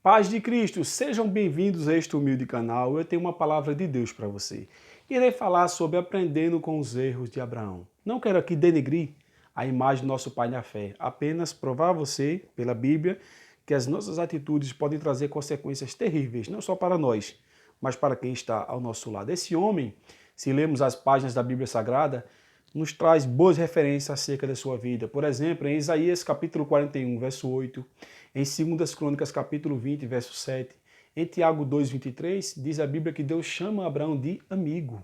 Paz de Cristo, sejam bem-vindos a este humilde canal. Eu tenho uma palavra de Deus para você. Irei falar sobre aprendendo com os erros de Abraão. Não quero aqui denegrir a imagem do nosso pai na fé, apenas provar a você, pela Bíblia, que as nossas atitudes podem trazer consequências terríveis, não só para nós, mas para quem está ao nosso lado. Esse homem, se lermos as páginas da Bíblia Sagrada, nos traz boas referências acerca da sua vida. Por exemplo, em Isaías capítulo 41, verso 8, em 2 Crônicas capítulo 20, verso 7, em Tiago 2, 23, diz a Bíblia que Deus chama Abraão de amigo.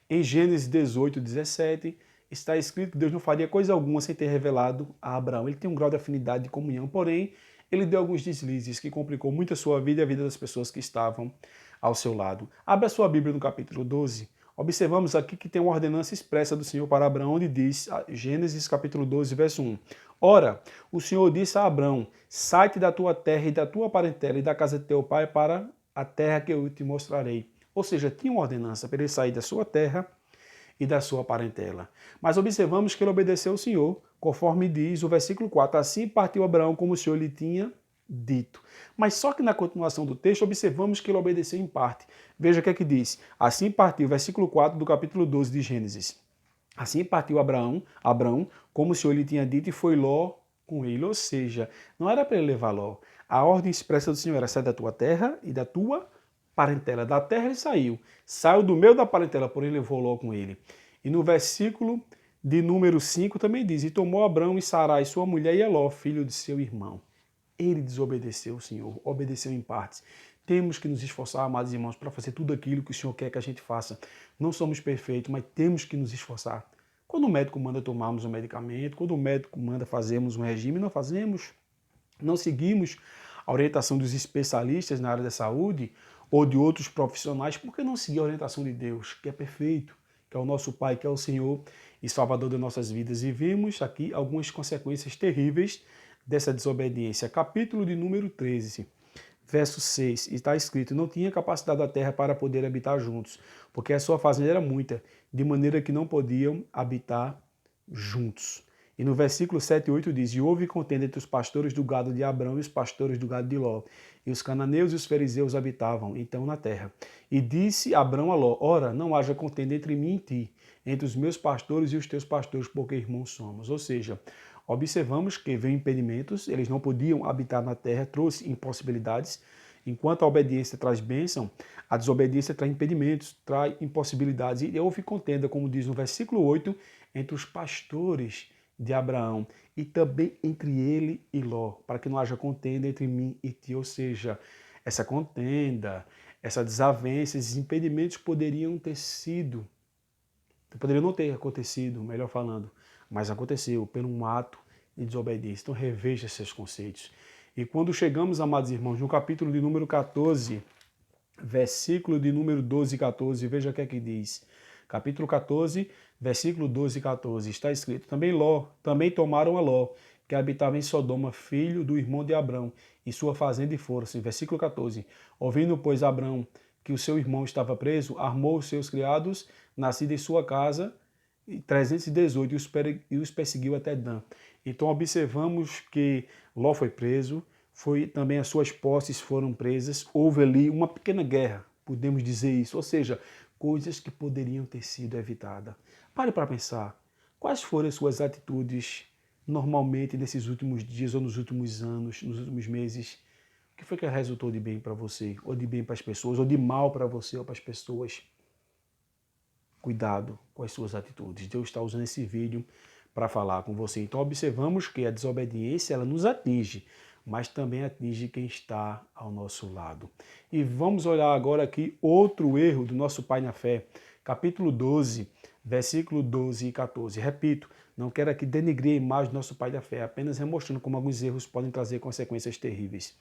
Em Gênesis 18, 17, está escrito que Deus não faria coisa alguma sem ter revelado a Abraão. Ele tem um grau de afinidade de comunhão, porém, ele deu alguns deslizes que complicou muito a sua vida e a vida das pessoas que estavam ao seu lado. Abra a sua Bíblia no capítulo 12. Observamos aqui que tem uma ordenança expressa do Senhor para Abraão, onde diz, Gênesis capítulo 12, verso 1. Ora, o Senhor disse a Abraão, sai-te da tua terra e da tua parentela e da casa de teu pai para a terra que eu te mostrarei. Ou seja, tinha uma ordenança para ele sair da sua terra e da sua parentela. Mas observamos que ele obedeceu ao Senhor, conforme diz o versículo 4. Assim partiu Abraão como o Senhor lhe tinha dito. Mas só que na continuação do texto observamos que ele obedeceu em parte. Veja o que é que diz. Assim partiu, versículo 4 do capítulo 12 de Gênesis. Assim partiu Abraão, como o Senhor lhe tinha dito, e foi Ló com ele. Ou seja, não era para ele levar Ló. A ordem expressa do Senhor era sair da tua terra e da tua parentela. Da terra ele saiu. Saiu do meio da parentela, porém levou Ló com ele. E no versículo de número 5 também diz, e tomou Abraão e Sarai, sua mulher, e Eló, filho de seu irmão. Ele desobedeceu o Senhor, obedeceu em partes. Temos que nos esforçar, amados irmãos, para fazer tudo aquilo que o Senhor quer que a gente faça. Não somos perfeitos, mas temos que nos esforçar. Quando o médico manda tomarmos um medicamento, quando o médico manda fazermos um regime, não fazemos, não seguimos a orientação dos especialistas na área da saúde ou de outros profissionais, por que não seguir a orientação de Deus, que é perfeito, que é o nosso Pai, que é o Senhor e Salvador de nossas vidas? E vimos aqui algumas consequências terríveis dessa desobediência. Capítulo de número 13, verso 6, está escrito, não tinha capacidade da terra para poder habitar juntos, porque a sua fazenda era muita, de maneira que não podiam habitar juntos. E no versículo 7 e 8 diz, e houve contenda entre os pastores do gado de Abrão e os pastores do gado de Ló, e os cananeus e os fariseus habitavam então na terra. E disse Abrão a Ló, ora, não haja contenda entre mim e ti, entre os meus pastores e os teus pastores, porque irmãos somos. Ou seja, observamos que veio impedimentos, eles não podiam habitar na terra, trouxe impossibilidades. Enquanto a obediência traz bênção, a desobediência traz impedimentos, traz impossibilidades. E houve contenda, como diz no versículo 8, entre os pastores de Abraão e também entre ele e Ló, para que não haja contenda entre mim e ti. Ou seja, essa contenda, essa desavença, esses impedimentos poderiam não ter acontecido, melhor falando, mas aconteceu por um ato de desobediência. Então reveja esses conceitos. E quando chegamos, amados irmãos, no capítulo de número 14, versículo de número 12 e 14, veja o que é que diz. Capítulo 14, versículo 12 e 14, está escrito, também tomaram a Ló, que habitava em Sodoma, filho do irmão de Abrão, e sua fazenda e foram-se. Versículo 14, ouvindo, pois, Abrão que o seu irmão estava preso, armou os seus criados, nascido em sua casa, 318, e os perseguiu até Dan. Então observamos que Ló foi preso, também as suas posses foram presas, houve ali uma pequena guerra, podemos dizer isso, ou seja, coisas que poderiam ter sido evitadas. Pare para pensar, quais foram as suas atitudes normalmente nesses últimos dias ou nos últimos anos, nos últimos meses? O que foi que resultou de bem para você, ou de bem para as pessoas, ou de mal para você ou para as pessoas? Cuidado com as suas atitudes. Deus está usando esse vídeo para falar com você. Então observamos que a desobediência ela nos atinge, mas também atinge quem está ao nosso lado. E vamos olhar agora aqui outro erro do nosso pai na fé. Capítulo 12, versículo 12 e 14. Repito, não quero aqui denegrir a imagem do nosso pai da fé, apenas remostrando como alguns erros podem trazer consequências terríveis.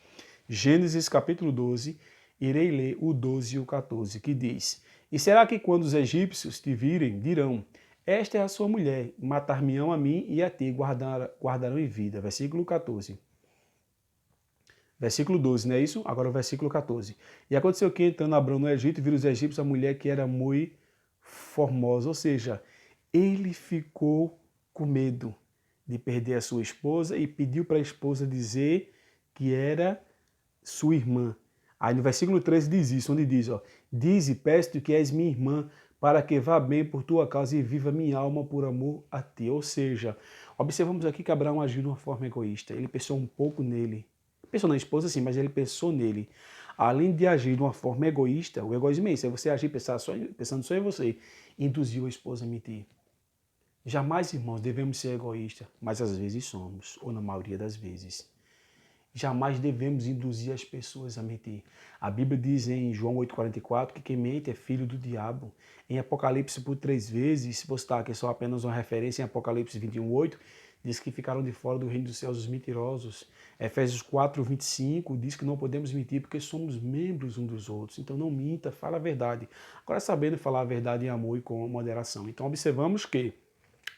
Gênesis capítulo 12, irei ler o 12 e o 14, que diz, e será que quando os egípcios te virem, dirão, esta é a sua mulher, matar-me-ão a mim e a ti guardarão em vida. Versículo 14. Versículo 12, não é isso? Agora o versículo 14. E aconteceu que, entrando Abrão no Egito, viram os egípcios a mulher que era muito formosa. Ou seja, ele ficou com medo de perder a sua esposa e pediu para a esposa dizer que era sua irmã. Aí no versículo 13 diz isso, onde diz, ó, dize, peço-te que és minha irmã, para que vá bem por tua causa e viva minha alma por amor a ti. Ou seja, observamos aqui que Abraão agiu de uma forma egoísta. Ele pensou um pouco nele. Pensou na esposa sim, mas ele pensou nele. Além de agir de uma forma egoísta, o egoísmo é isso, é você agir pensando só em você, induziu a esposa a mentir. Jamais, irmãos, devemos ser egoístas, mas às vezes somos, ou na maioria das vezes. Jamais devemos induzir as pessoas a mentir. A Bíblia diz em João 8,44 que quem mente é filho do diabo. Em Apocalipse, por 3 vezes, se você está aqui só apenas uma referência, em Apocalipse 21,8, diz que ficaram de fora do reino dos céus os mentirosos. Efésios 4,25 diz que não podemos mentir porque somos membros uns dos outros. Então não minta, fala a verdade. Agora sabendo falar a verdade em amor e com moderação. Então observamos que,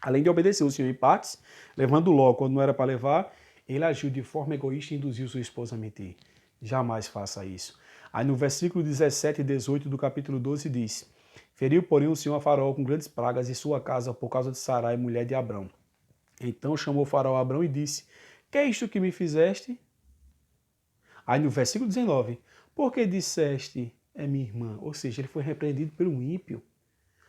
além de obedecer o Senhor em partes, levando logo quando não era para levar, ele agiu de forma egoísta e induziu sua esposa a mentir. Jamais faça isso. Aí no versículo 17 e 18 do capítulo 12 diz, feriu, porém, o Senhor a Faraó com grandes pragas em sua casa por causa de Sarai, mulher de Abrão. Então chamou Faraó a Abrão e disse, que é isto que me fizeste? Aí no versículo 19, por que disseste é minha irmã? Ou seja, ele foi repreendido por um ímpio.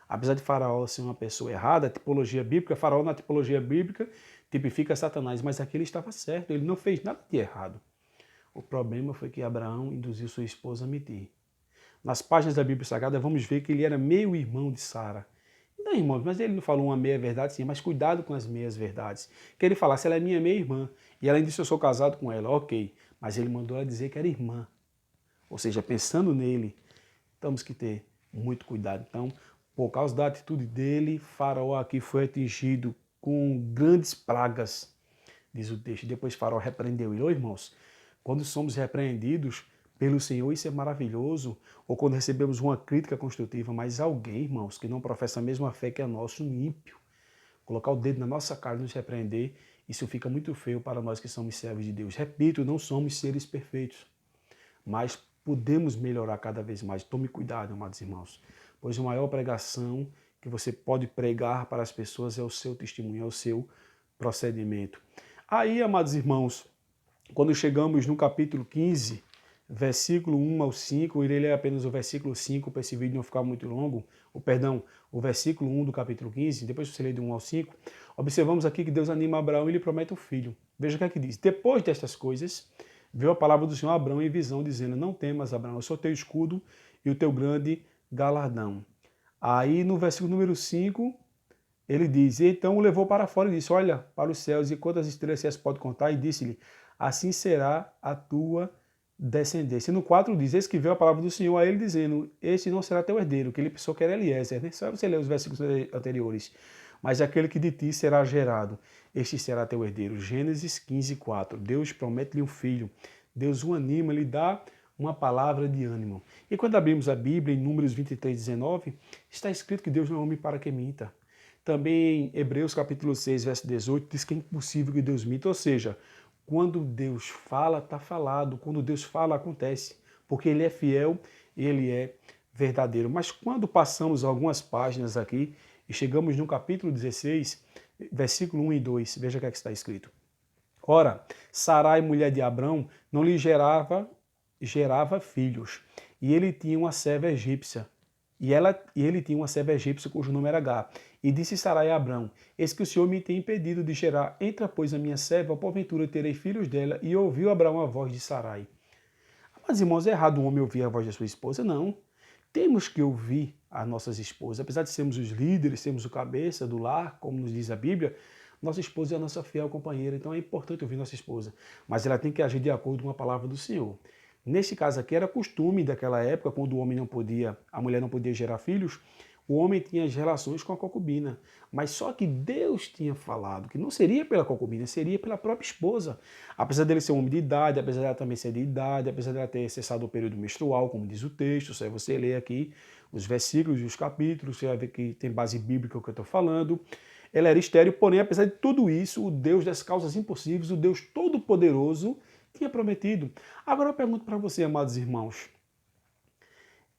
Apesar de Faraó ser uma pessoa errada, a tipologia bíblica, Faraó na tipologia bíblica tipifica Satanás, mas aqui ele estava certo, ele não fez nada de errado. O problema foi que Abraão induziu sua esposa a mentir. Nas páginas da Bíblia Sagrada vamos ver que ele era meio irmão de Sara. Não, irmãos, mas ele não falou uma meia-verdade, sim, mas cuidado com as meias-verdades. Que ele falasse, ela é minha meia-irmã, e ela disse, eu sou casado com ela, ok, mas ele mandou ela dizer que era irmã. Ou seja, pensando nele, temos que ter muito cuidado. Então, por causa da atitude dele, Faraó aqui foi atingido com grandes pragas, diz o texto. Depois Faraó repreendeu ele. Ô, irmãos, quando somos repreendidos pelo Senhor, isso é maravilhoso, ou quando recebemos uma crítica construtiva, mas alguém, irmãos, que não professa a mesma fé que a nossa, um ímpio, colocar o dedo na nossa cara e nos repreender, isso fica muito feio para nós que somos servos de Deus. Repito, não somos seres perfeitos, mas podemos melhorar cada vez mais. Tome cuidado, amados irmãos, pois a maior pregação que você pode pregar para as pessoas é o seu testemunho, é o seu procedimento. Aí, amados irmãos, quando chegamos no capítulo 15, versículo 1 ao 5, eu irei ler apenas o versículo 5 para esse vídeo não ficar muito longo, o versículo 1 do capítulo 15, depois você lê de 1 ao 5, observamos aqui que Deus anima Abraão e lhe promete um filho. Veja o que é que diz. Depois destas coisas, veio a palavra do Senhor a Abraão em visão, dizendo, não temas, Abraão, eu sou teu escudo e o teu grande galardão. Aí no versículo número 5, ele diz, então o levou para fora e disse, olha para os céus e quantas estrelas você pode contar, e disse-lhe, assim será a tua descendência. E no 4 diz, eis que veio a palavra do Senhor a ele dizendo, este não será teu herdeiro, que ele pensou que era Eliezer, né? Só você ler os versículos anteriores. Mas aquele que de ti será gerado, este será teu herdeiro. Gênesis 15, 4. Deus promete-lhe um filho. Deus o anima, lhe dá uma palavra de ânimo. E quando abrimos a Bíblia, em Números 23, 19, está escrito que Deus não é homem para que minta. Também em Hebreus capítulo 6, verso 18, diz que é impossível que Deus minta, ou seja, quando Deus fala, está falado. Quando Deus fala, acontece. Porque Ele é fiel e Ele é verdadeiro. Mas quando passamos algumas páginas aqui e chegamos no capítulo 16, versículo 1 e 2, veja o que é que está escrito. Ora, Sarai, mulher de Abrão, não lhe gerava filhos. E ele tinha uma serva egípcia. E ele tinha uma serva egípcia cujo nome era Agar. E disse Sarai a Abrão, eis que o Senhor me tem impedido de gerar. Entra, pois, a minha serva, porventura terei filhos dela. E ouviu Abraão a voz de Sarai. Mas, irmãos, é errado um homem ouvir a voz da sua esposa? Não. Temos que ouvir as nossas esposas. Apesar de sermos os líderes, sermos o cabeça do lar, como nos diz a Bíblia, nossa esposa é a nossa fiel companheira, então é importante ouvir nossa esposa. Mas ela tem que agir de acordo com a palavra do Senhor. Neste caso aqui, era costume daquela época, quando o homem não podia, a mulher não podia gerar filhos, o homem tinha as relações com a concubina. Mas só que Deus tinha falado que não seria pela concubina, seria pela própria esposa. Apesar dele ser um homem de idade, apesar dela também ser de idade, apesar dela ter cessado o período menstrual, como diz o texto, se você ler aqui os versículos e os capítulos, você vai ver que tem base bíblica o que eu estou falando. Ela era estéril, porém, apesar de tudo isso, o Deus das causas impossíveis, o Deus Todo-Poderoso, tinha prometido. Agora eu pergunto para você, amados irmãos,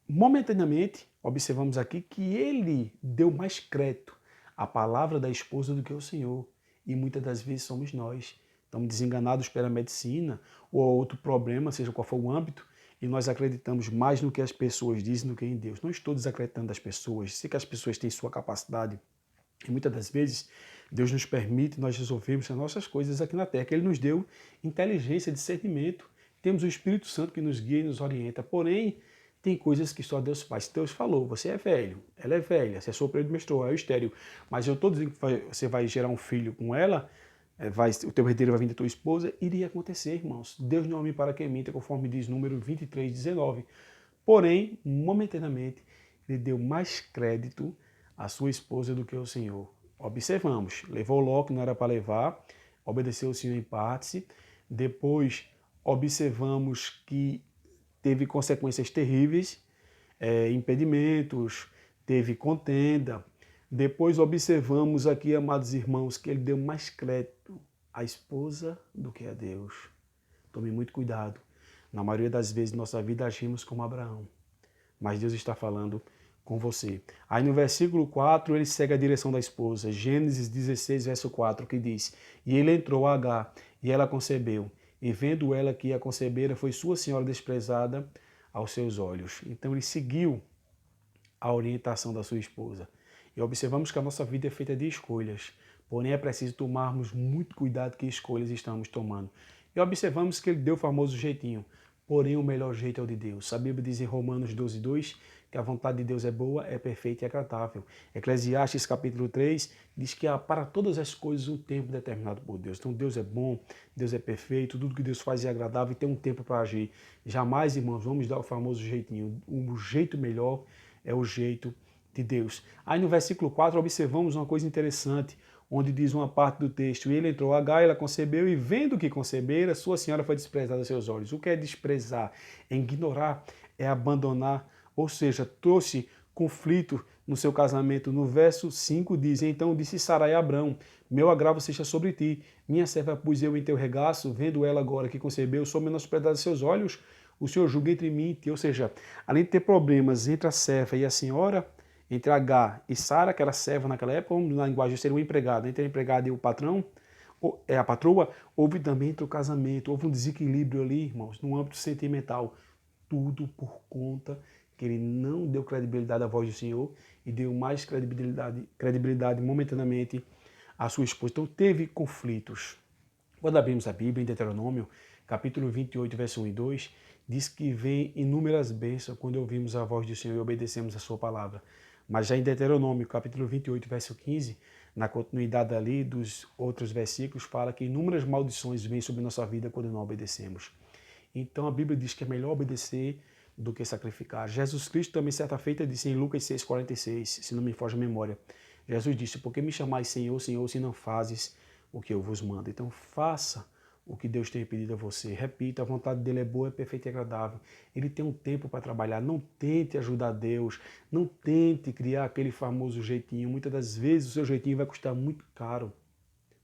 momentaneamente, observamos aqui que ele deu mais crédito à palavra da esposa do que ao Senhor. E muitas das vezes somos nós. Estamos desenganados pela medicina ou outro problema, seja qual for o âmbito, e nós acreditamos mais no que as pessoas dizem do que em Deus. Não estou desacreditando das pessoas, sei que as pessoas têm sua capacidade, e muitas das vezes Deus nos permite nós resolvermos as nossas coisas aqui na Terra, que Ele nos deu inteligência, discernimento, temos o Espírito Santo que nos guia e nos orienta, porém, tem coisas que só Deus faz. Deus falou, você é velho, ela é velha, você é sua período menstrual, é estéril, mas eu estou dizendo que você vai gerar um filho com ela, o teu herdeiro vai vir da tua esposa, iria acontecer, irmãos. Deus não é homem para quem minta, conforme diz número 23, 19. Porém, momentaneamente, ele deu mais crédito à sua esposa do que ao Senhor. Observamos, levou Ló, que não era para levar, obedeceu o Senhor em parte. Depois, observamos que teve consequências terríveis, impedimentos, teve contenda. Depois observamos aqui, amados irmãos, que ele deu mais crédito à esposa do que a Deus. Tome muito cuidado. Na maioria das vezes, nossa vida agimos como Abraão. Mas Deus está falando com você. Aí no versículo 4, ele segue a direção da esposa. Gênesis 16, verso 4, que diz: E ele entrou a Agar, e ela concebeu. E vendo ela que a concebera, foi sua senhora desprezada aos seus olhos. Então ele seguiu a orientação da sua esposa. E observamos que a nossa vida é feita de escolhas, porém é preciso tomarmos muito cuidado que escolhas estamos tomando. E observamos que ele deu o famoso jeitinho, porém o melhor jeito é o de Deus. A Bíblia diz em Romanos 12, 2 que a vontade de Deus é boa, é perfeita e agradável. Eclesiastes capítulo 3 diz que há para todas as coisas um tempo determinado por Deus. Então Deus é bom, Deus é perfeito, tudo que Deus faz é agradável e tem um tempo para agir. Jamais, irmãos, vamos dar o famoso jeitinho. O jeito melhor é o jeito de Deus. Aí no versículo 4 observamos uma coisa interessante, onde diz uma parte do texto: E ele entrou a Agar, ela concebeu, e vendo que concebera, sua senhora foi desprezada aos seus olhos. O que é desprezar? É ignorar, é abandonar, ou seja, trouxe conflito no seu casamento. No verso 5 diz: Então disse Sarai a Abrão: Meu agravo seja sobre ti, minha serva pus eu em teu regaço, vendo ela agora que concebeu, sou menosprezada aos seus olhos, o Senhor julga entre mim e ti. Ou seja, além de ter problemas entre a serva e a senhora, entre Agar e Sara, que era serva naquela época, ou na linguagem seria um empregado, entre a empregada e o patrão, a patroa, houve também entre o casamento, houve um desequilíbrio ali, irmãos, no âmbito sentimental. Tudo por conta que ele não deu credibilidade à voz do Senhor e deu mais credibilidade momentaneamente à sua esposa. Então teve conflitos. Quando abrimos a Bíblia, em Deuteronômio, capítulo 28, verso 1 e 2, diz que vem inúmeras bênçãos quando ouvimos a voz do Senhor e obedecemos a sua palavra. Mas já em Deuteronômio, capítulo 28, verso 15, na continuidade ali dos outros versículos, fala que inúmeras maldições vêm sobre nossa vida quando não obedecemos. Então a Bíblia diz que é melhor obedecer do que sacrificar. Jesus Cristo também, certa feita, disse em Lucas 6,46, se não me foge a memória. Jesus disse: Por que me chamais Senhor, Senhor, se não fazes o que eu vos mando? Então faça o que Deus tem pedido a você. Repita, a vontade dele é boa, é perfeita e agradável. Ele tem um tempo para trabalhar. Não tente ajudar Deus. Não tente criar aquele famoso jeitinho. Muitas das vezes o seu jeitinho vai custar muito caro.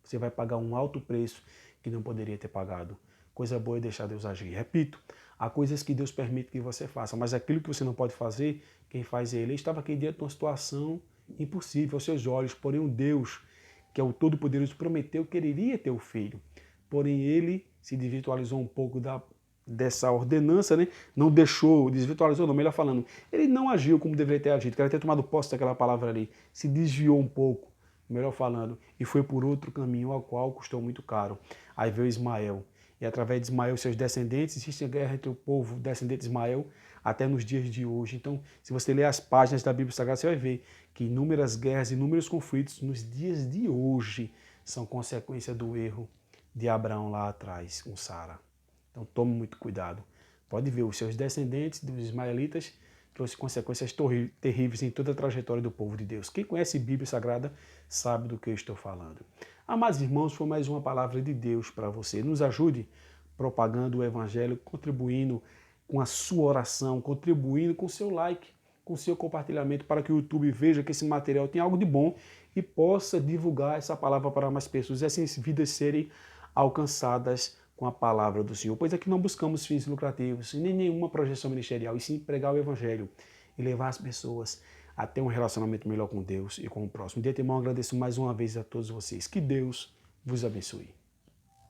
Você vai pagar um alto preço que não poderia ter pagado. Coisa boa é deixar Deus agir. Repito, há coisas que Deus permite que você faça, mas aquilo que você não pode fazer, quem faz é Ele. Ele estava aqui diante de uma situação impossível aos seus olhos, porém um Deus, que é o Todo-Poderoso, prometeu que ele iria ter o filho. Porém ele se desvirtualizou um pouco dessa ordenança, né? Não deixou, desvirtualizou não, melhor falando, ele não agiu como deveria ter agido, queria ter tomado posse daquela palavra ali, se desviou um pouco, melhor falando, e foi por outro caminho ao qual custou muito caro. Aí veio Ismael, e através de Ismael seus descendentes, existe a guerra entre o povo descendente de Ismael até nos dias de hoje. Então, se você ler as páginas da Bíblia Sagrada, você vai ver que inúmeras guerras, inúmeros conflitos nos dias de hoje são consequência do erro de Abraão lá atrás com Sara. Então tome muito cuidado. Pode ver, os seus descendentes dos ismaelitas trouxe consequências terríveis em toda a trajetória do povo de Deus. Quem conhece Bíblia Sagrada sabe do que eu estou falando. Amados irmãos, foi mais uma palavra de Deus para você. Nos ajude propagando o Evangelho, contribuindo com a sua oração, contribuindo com o seu like, com o seu compartilhamento, para que o YouTube veja que esse material tem algo de bom e possa divulgar essa palavra para mais pessoas e assim vidas serem alcançadas com a palavra do Senhor. Pois aqui não buscamos fins lucrativos, nem nenhuma projeção ministerial, e sim pregar o Evangelho e levar as pessoas a ter um relacionamento melhor com Deus e com o próximo. De antemão, agradeço mais uma vez a todos vocês. Que Deus vos abençoe.